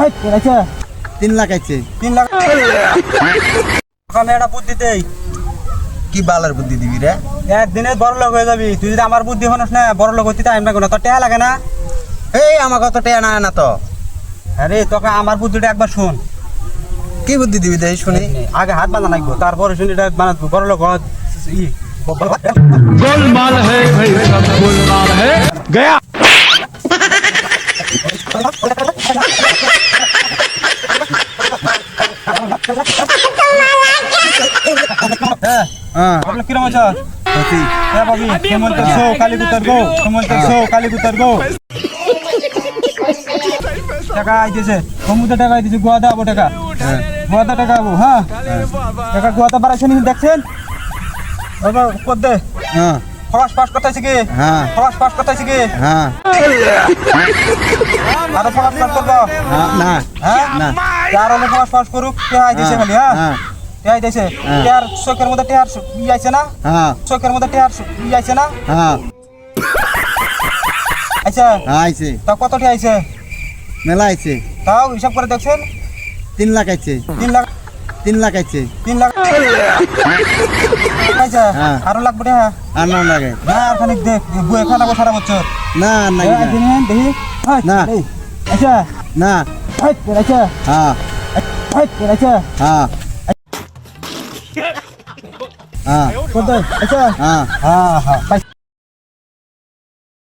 আচ্ছা 3 লাখ আইছে। 3 লাখ আমি একটা বুদ্ধি দেই। কি বালার বুদ্ধি দিবি রে? একদিনে বড় লোক হয়ে যাবি তুই যদি আমার বুদ্ধি হনস না বড় লোক হইতে টাইম লাগবে না তোর টেহা লাগে না। এই আমাকে তো টেয়া না তো। আরে তোকে আমার বুদ্ধিটা একবার শুন। কি বুদ্ধি দিবি দেই শুনি। আগে হাত বাঁধা লাগবো তারপরে শুনি এটা বানাবো বড় লোক गोलमाल है भाई सब गोलमाल है गया হ্যাঁ কিরম আছ বাবি সুমন্তের শো কালীপুতর গো টাকা আইতেছে সমুদ্র টাকা আইতেছে গোয়াদা আবো টাকা গোয়াদা টাকা আবো হ্যাঁ টাকা গোয়াদা বাড়াইছে নি দেখছেন বাবা কত দে হ্যাঁ ফরাস পাস করতেছে কি হ্যাঁ ফরাস পাস করতেছে কি হ্যাঁ আর ফরাস পাস করবো না হ্যাঁ না আর অনেক ফরাস পাস করুক কে আইতেছে খালি হ্যাঁ হ্যাঁ কে আইতেছে টেয়ার চোখের মধ্যে টেয়ার ই আইছে না হ্যাঁ চোখের মধ্যে টেয়ার ই আইছে না হ্যাঁ আচ্ছা আইছে তা কতটি আইছে মেলা আইছে। তাও হিসাব করে দেখছেন 3 লাখ আইছে। 3 লাখ 3 লাখ আইছে। 3 লাখ আচ্ছা হ্যাঁ। আরো লাগবে না আর না লাগে না আর খানিক দেখ বই খানাবো সারা বছর না না দেখি না। আচ্ছা না আচ্ছা হ্যাঁ আচ্ছা হ্যাঁ হ্যাঁ কত আচ্ছা হ্যাঁ হ্যাঁ হ্যাঁ